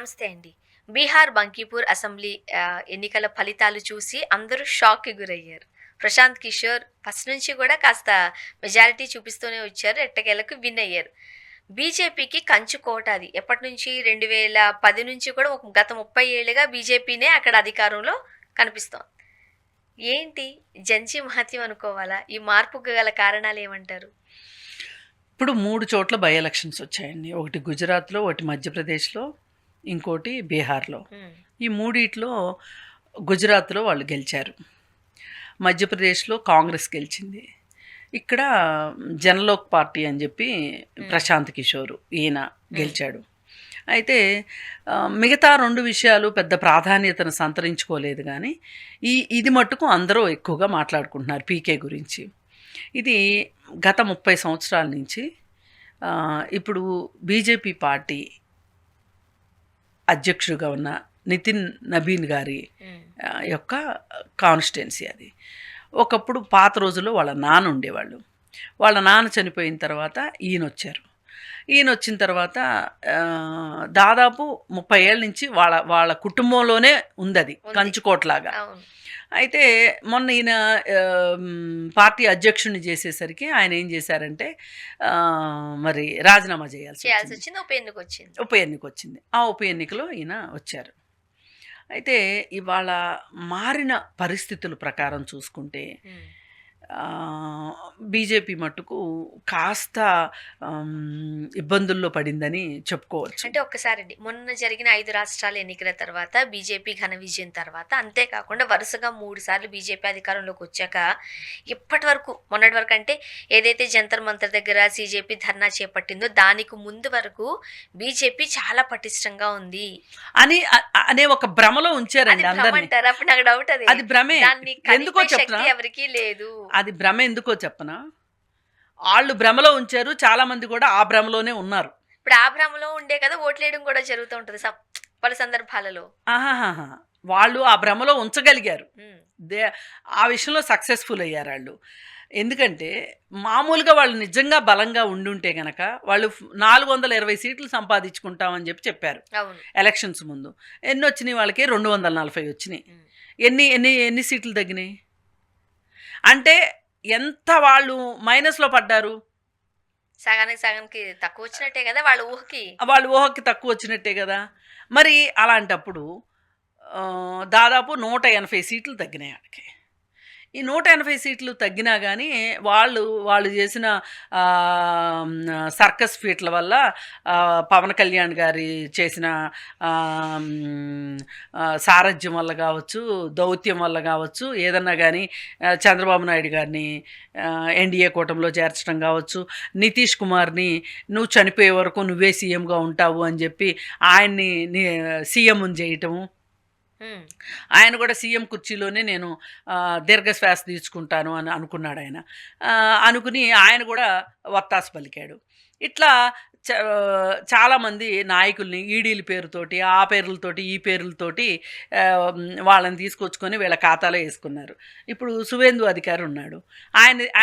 నమస్తే అండి. బీహార్ బంకీపూర్ అసెంబ్లీ ఎన్నికల ఫలితాలు చూసి అందరూ షాక్‌కి గురయ్యారు. ప్రశాంత్ కిషోర్ ఫస్ట్ నుంచి కూడా కాస్త మెజారిటీ చూపిస్తూనే వచ్చారు. ఎట్టకేలకు విన్ అయ్యారు. బీజేపీకి కంచుకోట అది. ఎప్పటినుంచి 2010 నుంచి కూడా గత 30 ఏళ్లుగా బీజేపీనే అక్కడ అధికారంలో కనిపిస్తోంది. ఏంటి జంజీ మహత్యం అనుకోవాలా? ఈ మార్పుకు గల కారణాలేమంటారు? ఇప్పుడు 3 చోట్ల బై ఎలక్షన్స్ వచ్చాయండి. ఒకటి గుజరాత్‌లో, ఒకటి మధ్యప్రదేశ్‌లో, ఇంకోటి బీహార్‌లో. హ్మ్. ఈ మూడిట్లో గుజరాత్‌లో వాళ్ళు గెలిచారు. మధ్యప్రదేశ్‌లో కాంగ్రెస్ గెలిచింది. ఇక్కడ జనలోక్ పార్టీ అని చెప్పి ప్రశాంత్ కిషోర్ ఈయన గెలిచాడు. అయితే మిగతా 2 విషయాలు పెద్ద ప్రాధాన్యతను సంతరించుకోలేదు కానీ ఇది మట్టుకు అందరూ ఎక్కువగా మాట్లాడుకుంటున్నారు పీకే గురించి. ఇది గత 30 సంవత్సరాల నుంచి ఇప్పుడు బీజేపీ పార్టీ అధ్యక్షుడిగా ఉన్న నితిన్ నబీన్ గారి యొక్క కాన్స్టిట్యున్సీ అది. ఒకప్పుడు పాత రోజుల్లో వాళ్ళ నాన్న ఉండేవాళ్ళు. వాళ్ళ నాన్న చనిపోయిన తర్వాత ఈయన వచ్చారు. ఈయన వచ్చిన తర్వాత దాదాపు 30 ఏళ్ళ నుంచి వాళ్ళ కుటుంబంలోనే ఉంది అది కంచుకోట్లాగా. అయితే మొన్న ఈయన పార్టీ అధ్యక్షుడిని చేసేసరికి ఆయన ఏం చేశారంటే మరి రాజీనామా చేయాల్సి వచ్చింది. ఉప ఎన్నిక వచ్చింది. ఆ ఉప ఎన్నికలో ఈయన వచ్చారు. అయితే ఇవాళ మారిన పరిస్థితుల ప్రకారం చూసుకుంటే బీజేపీ మట్టుకు కాస్త ఇబ్బందుల్లో పడిందని చెప్పుకోవచ్చు. అంటే ఒక్కసారి మొన్న జరిగిన 5 రాష్ట్రాల ఎన్నికల తర్వాత బీజేపీ ఘన విజయం తర్వాత, అంతేకాకుండా వరుసగా 3 సార్లు బీజేపీ అధికారంలోకి వచ్చాక ఇప్పటి వరకు మొన్నటి వరకు అంటే ఏదైతే జంతర్ మంతర్ దగ్గర సీజేపీ ధర్నా చేపట్టిందో దానికి ముందు వరకు బీజేపీ చాలా పటిష్టంగా ఉంది అనే ఒక భ్రమలో ఉంచారండి అందరినీ. అప్పుడు నాకు డౌట్ అది భ్రమే. ఎందుకో చెప్పనా? ఎవరికీ లేదు. అది భ్రమ ఎందుకో చెప్పనా? వాళ్ళు భ్రమలో ఉంచారు, చాలా మంది కూడా ఆ భ్రమలోనే ఉన్నారు. ఇప్పుడు ఆ భ్రమలో ఉండే కదా ఓట్లేయడం కూడా జరుగుతూ ఉంటుంది పలు సందర్భాలలో. వాళ్ళు ఆ భ్రమలో ఉంచగలిగారు. ఆ విషయంలో సక్సెస్ఫుల్ అయ్యారు వాళ్ళు. ఎందుకంటే మామూలుగా వాళ్ళు నిజంగా బలంగా ఉండుంటే గనక వాళ్ళు 420 సీట్లు సంపాదించుకుంటామని చెప్పారు ఎలక్షన్స్ ముందు. ఎన్ని వచ్చినాయి వాళ్ళకి? 240 వచ్చినాయి. ఎన్ని సీట్లు తగ్గినాయి అంటే ఎంత వాళ్ళు మైనస్లో పడ్డారు? సగానికి తక్కువ వచ్చినట్టే కదా, వాళ్ళ ఊహకి తక్కువ వచ్చినట్టే కదా. మరి అలాంటప్పుడు దాదాపు 180 సీట్లు తగ్గినాయి వాళ్ళకి. ఈ 180 సీట్లు తగ్గినా కానీ వాళ్ళు చేసిన సర్కస్ ఫీట్ల వల్ల పవన్ కళ్యాణ్ గారి చేసిన సారథ్యం వల్ల కావచ్చు, దౌత్యం వల్ల కావచ్చు, ఏదన్నా కానీ చంద్రబాబు నాయుడు గారిని ఎన్డీఏ కూటమిలో చేర్చడం కావచ్చు, నితీష్ కుమార్ని నువ్వు చనిపోయే వరకు నువ్వే సీఎంగా ఉంటావు అని చెప్పి ఆయన్ని సీఎంని చేయటము. ఆయన కూడా సీఎం కుర్చీలోనే నేను దీర్ఘశ్వాస తీసుకుంటాను అని అనుకున్నాడు. అనుకుని ఆయన కూడా వత్తాసు పలికాడు. ఇట్లా చాలామంది నాయకుల్ని ఈడీల పేరుతోటి, ఆ పేర్లతోటి, ఈ పేర్లతోటి వాళ్ళని తీసుకొచ్చుకొని వీళ్ళ ఖాతాలో వేసుకున్నారు. ఇప్పుడు సువేందు అధికారి ఉన్నాడు.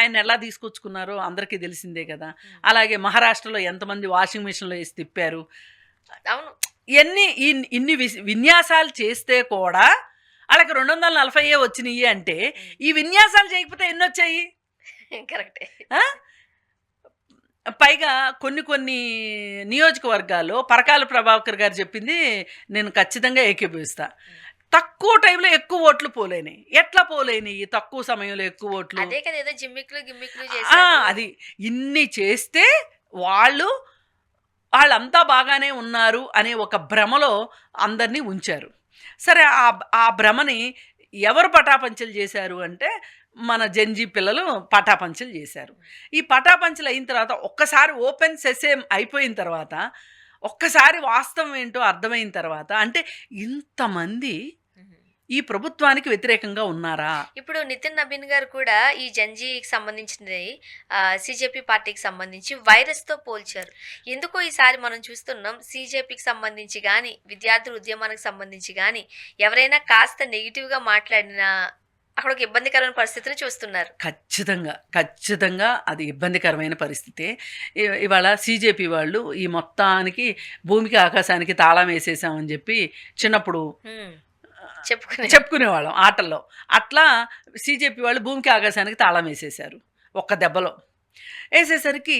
ఆయన ఎలా తీసుకొచ్చుకున్నారో అందరికీ తెలిసిందే కదా. అలాగే మహారాష్ట్రలో ఎంతమంది వాషింగ్ మిషన్లో వేసి తిప్పారు. అవును, ఇన్ని విన్యాసాలు చేస్తే కూడా వాళ్ళకి 240 వచ్చినాయి. అంటే ఈ విన్యాసాలు చేయకపోతే ఎన్ని వచ్చాయి? కరెక్టే. పైగా కొన్ని నియోజకవర్గాల్లో పరకాల ప్రభాకర్ గారు చెప్పింది నేను ఖచ్చితంగా ఏకీభవిస్తా. తక్కువ టైంలో ఎక్కువ ఓట్లు పోలేని. ఎట్లా పోలేని? తక్కువ సమయంలో ఎక్కువ ఓట్లు. అది ఇన్ని చేస్తే వాళ్ళంతా బాగానే ఉన్నారు అనే ఒక భ్రమలో అందరినీ ఉంచారు. సరే, ఆ భ్రమని ఎవరు పటాపంచలు చేశారు అంటే మన జంజీ పిల్లలు పటాపంచలు చేశారు. ఈ పటాపంచలు అయిన తర్వాత ఒక్కసారి ఓపెన్ సెసేమ్ అయిపోయిన తర్వాత, ఒక్కసారి వాస్తవం ఏంటో అర్థమైన తర్వాత, అంటే ఇంతమంది ఈ ప్రభుత్వానికి వ్యతిరేకంగా ఉన్నారా? ఇప్పుడు నితిన్ నబీన్ గారు కూడా ఈ జంజీకి సంబంధించినది సీజేపీ పార్టీకి సంబంధించి వైరస్తో పోల్చారు. ఎందుకో ఈసారి మనం చూస్తున్నాం, సీజేపీకి సంబంధించి కానీ విద్యార్థుల ఉద్యమానికి సంబంధించి కానీ ఎవరైనా కాస్త నెగిటివ్గా మాట్లాడినా అక్కడ ఒక ఇబ్బందికరమైన పరిస్థితిని చూస్తున్నారు. ఖచ్చితంగా అది ఇబ్బందికరమైన పరిస్థితే. ఇవాళ సీజేపీ వాళ్ళు ఈ మొత్తానికి భూమికి ఆకాశానికి తాళం వేసేసామని చెప్పి చిన్నప్పుడు చెప్పుకునేవాళ్ళం ఆటల్లో. అట్లా సీజేపీ వాళ్ళు భూమికి ఆకాశానికి తాళం వేసేశారు ఒక్క దెబ్బలో. వేసేసరికి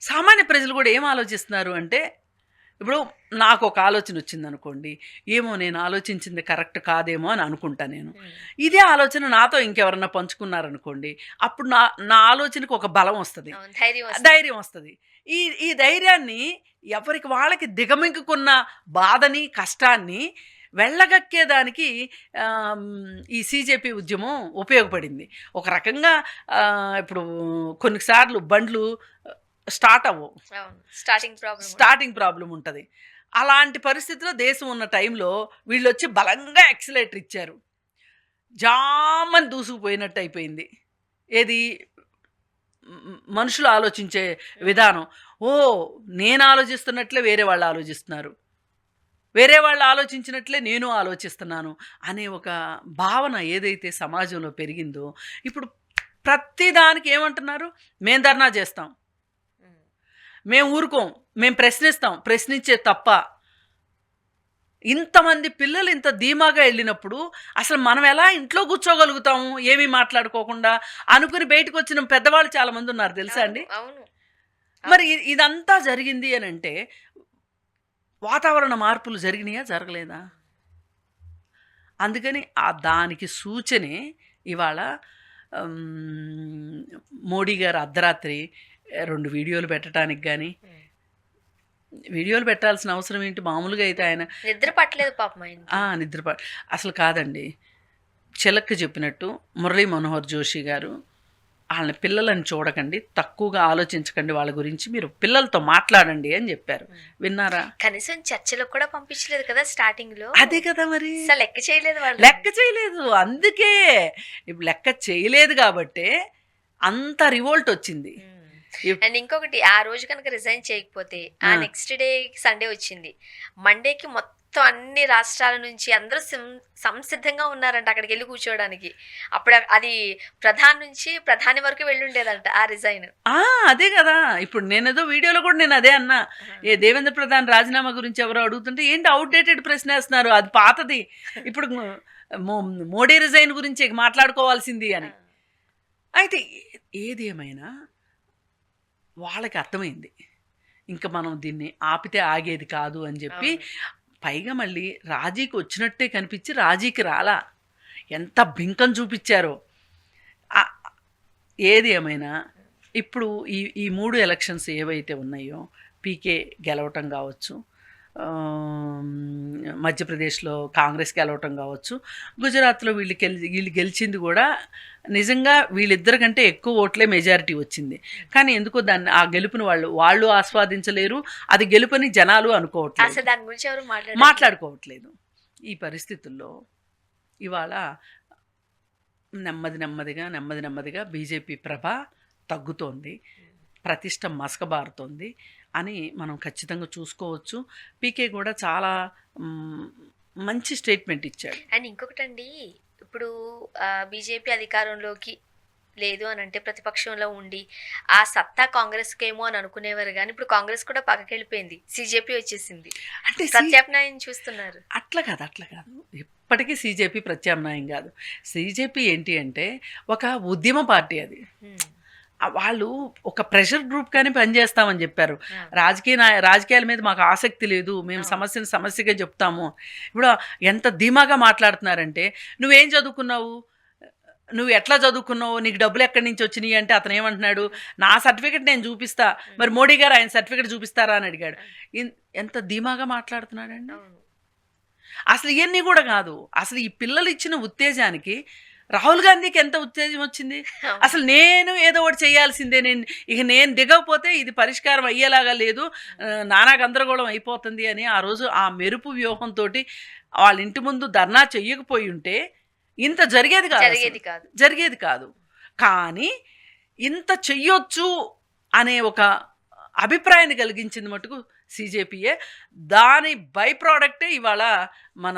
సామాన్య ప్రజలు కూడా ఏం ఆలోచిస్తున్నారు అంటే, ఇప్పుడు నాకు ఒక ఆలోచన వచ్చింది అనుకోండి, ఏమో నేను ఆలోచించింది కరెక్ట్ కాదేమో అని అనుకుంటా నేను. ఇదే ఆలోచన నాతో ఇంకెవరన్నా పంచుకున్నారనుకోండి, అప్పుడు నా ఆలోచనకు ఒక బలం వస్తుంది, ధైర్యం వస్తుంది. ఈ ధైర్యాన్ని ఎవరికి వాళ్ళకి దిగమింగుకున్న బాధని కష్టాన్ని వెళ్ళగక్కేదానికి ఈ సీజేపీ ఉద్యమం ఉపయోగపడింది. ఒక రకంగా ఇప్పుడు కొన్నిసార్లు బండ్లు స్టార్ట్ అవ్వవు, స్టార్టింగ్ ప్రాబ్లం ఉంటుంది. అలాంటి పరిస్థితిలో దేశం ఉన్న టైంలో వీళ్ళు వచ్చి బలంగా యాక్సిలేటర్ ఇచ్చారు, జామని దూసుకుపోయినట్టు అయిపోయింది. ఏది మనుషులు ఆలోచించే విధానం. నేను ఆలోచిస్తున్నట్లే వేరే వాళ్ళు ఆలోచిస్తున్నారు, వేరే వాళ్ళు ఆలోచించినట్లే నేను ఆలోచిస్తున్నాను అనే ఒక భావన ఏదైతే సమాజంలో పెరిగిందో, ఇప్పుడు ప్రతిదానికి ఏమంటున్నారు, మేము ధర్నా చేస్తాం, మేము ఊరుకోం, మేము ప్రశ్నిస్తాం, ప్రశ్నించే తప్ప. ఇంతమంది పిల్లలు ఇంత ధీమాగా వెళ్ళినప్పుడు అసలు మనం ఎలా ఇంట్లో కూర్చోగలుగుతాము ఏమీ మాట్లాడుకోకుండా అనుకుని బయటకు వచ్చిన పెద్దవాళ్ళు చాలామంది ఉన్నారు తెలుసా అండి. మరి ఇదంతా జరిగింది అని అంటే వాతావరణ మార్పులు జరిగినాయా, జరగలేదా? అందుకని దానికి సూచనే ఇవాళ మోడీ గారు అర్ధరాత్రి 2 వీడియోలు పెట్టడానికి కానీ, వీడియోలు పెట్టాల్సిన అవసరం ఏంటి? మామూలుగా అయితే ఆయన నిద్ర పట్టలేదు పాపం. అసలు కాదండి, చిలక్కి చెప్పినట్టు మురళీ మనోహర్ జోషి గారు వాళ్ళ పిల్లలను చూడకండి, తక్కువగా ఆలోచించకండి, వాళ్ళ గురించి మీరు పిల్లలతో మాట్లాడండి అని చెప్పారు. విన్నారా? కనీసం చర్చలకు కూడా పంపించలేదు కదా స్టార్టింగ్ లో. అదే కదా, మరి లెక్క చేయలేదు. అందుకే ఇప్పుడు లెక్క చేయలేదు కాబట్టే అంత రివోల్ట్ వచ్చింది. అండ్ ఇంకొకటి, ఆ రోజు కనుక రిజైన్ చేయకపోతే ఆ నెక్స్ట్ డే సండే వచ్చింది, మండేకి మొత్తం అన్ని రాష్ట్రాల నుంచి అందరూ సంసిద్ధంగా ఉన్నారంట అక్కడికి వెళ్ళి కూర్చోవడానికి. అప్పుడు అది ప్రధాని వరకు వెళ్ళుండేదంట ఆ రిజైన్. అదే కదా, ఇప్పుడు నేనేదో వీడియోలో కూడా నేను అదే అన్నా, దేవేంద్ర ప్రధాన్ రాజీనామా గురించి ఎవరో అడుగుతుంటే ఏంటి అవుట్డేటెడ్ ప్రశ్న వేస్తున్నారు, అది పాతది, ఇప్పుడు మోడీ రిజైన్ గురించి మాట్లాడుకోవాల్సింది అని. అయితే ఏది ఏమైనా వాళ్ళకి అర్థమైంది, ఇంకా మనం దీన్ని ఆపితే ఆగేది కాదు అని చెప్పి. పైగా మళ్ళీ రాజీకి వచ్చినట్టే కనిపించి రాజీకి రాలా, ఎంత బింకం చూపించారో. ఏది ఏమైనా ఇప్పుడు ఈ 3 ఎలక్షన్స్ ఏవైతే ఉన్నాయో, పీకే గెలవటం కావచ్చు, మధ్యప్రదేశ్లో కాంగ్రెస్ గెలవటం కావచ్చు, గుజరాత్లో వీళ్ళు గెలిచింది కూడా నిజంగా వీళ్ళిద్దరి కంటే ఎక్కువ ఓట్లే మెజారిటీ వచ్చింది. కానీ ఎందుకో దాన్ని ఆ గెలుపుని వాళ్ళు ఆస్వాదించలేరు, అది గెలుపని జనాలు అనుకోవట్లేదు, దాని గురించి ఎవరు మాట్లాడుకోవట్లేదు. ఈ పరిస్థితుల్లో ఇవాళ నెమ్మదిగా బీజేపీ ప్రభ తగ్గుతోంది, ప్రతిష్ట మసకబారుతోంది అని మనం ఖచ్చితంగా చూసుకోవచ్చు. పీకే కూడా చాలా మంచి స్టేట్మెంట్ ఇచ్చాడు. అండ్ ఇంకొకటండి, ఇప్పుడు బీజేపీ అధికారంలోకి లేదు అని అంటే ప్రతిపక్షంలో ఉండి ఆ సత్తా కాంగ్రెస్కి ఏమో అని అనుకునేవారు, కానీ ఇప్పుడు కాంగ్రెస్ కూడా పక్కకెళ్ళిపోయింది, సీజేపీ వచ్చేసింది, అంటే ప్రత్యామ్నాయం చూస్తున్నారు. అట్లా కాదు, ఇప్పటికీ సీజేపీ ప్రత్యామ్నాయం కాదు. సీజేపీ ఏంటి అంటే ఒక ఉద్యమ పార్టీ, అది వాళ్ళు ఒక ప్రెషర్ గ్రూప్ కానీ పనిచేస్తామని చెప్పారు. రాజకీయాల మీద మాకు ఆసక్తి లేదు, మేము సమస్యగా చెప్తాము. ఇప్పుడు ఎంత ధీమాగా మాట్లాడుతున్నారంటే, నువ్వేం చదువుకున్నావు, నువ్వు ఎట్లా చదువుకున్నావు, నీకు డబ్బులు ఎక్కడి నుంచి వచ్చినాయి అంటే అతను ఏమంటున్నాడు, నా సర్టిఫికెట్ నేను చూపిస్తా, మరి మోడీ గారు ఆయన సర్టిఫికెట్ చూపిస్తారా అని అడిగాడు. ఎంత ధీమాగా మాట్లాడుతున్నాడండి. అసలు ఇవన్నీ కూడా కాదు, అసలు ఈ పిల్లలు ఇచ్చిన ఉత్తేజానికి రాహుల్ గాంధీకి ఎంత ఉత్తేజం వచ్చింది. అసలు నేను ఏదో ఒకటి చేయాల్సిందే, నేను దిగకపోతే ఇది పరిష్కారం అయ్యేలాగా లేదు, నానా గందరగోళం అయిపోతుంది అని ఆ రోజు ఆ మెరుపు వ్యూహంతో వాళ్ళ ఇంటి ముందు ధర్నా చెయ్యకపోయి ఉంటే ఇంత జరిగేది కాదు. కానీ ఇంత చెయ్యొచ్చు అనే ఒక అభిప్రాయాన్ని కలిగించింది మటుకు సీజేపీఏ. దాని బై ప్రోడక్టే ఇవాళ మన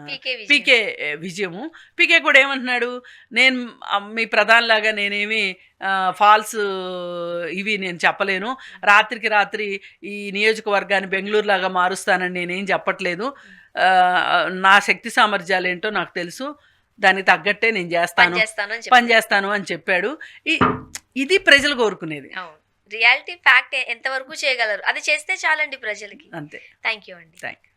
పీకే విజయం. పీకే విజయము. పీకే కూడా ఏమంటున్నాడు, నేను మీ ప్రధానిలాగా నేనేమి ఫాల్స్ ఇవి నేను చెప్పలేను, రాత్రికి రాత్రి ఈ నియోజకవర్గాన్ని బెంగళూరులాగా మారుస్తానని నేనేం చెప్పట్లేదు, నా శక్తి సామర్థ్యాలు ఏంటో నాకు తెలుసు, దానికి తగ్గట్టే నేను పని చేస్తాను అని చెప్పి. పని చేస్తాను అని చెప్పాడు. ఇది ప్రజలు కోరుకునేది. అవును, రియాలిటీ ఫ్యాక్ట్ ఎంతవరకు చేయగలరు, అది చేస్తే చాలండి ప్రజలకి. అంతే. థ్యాంక్ యూ అండి. Thank you.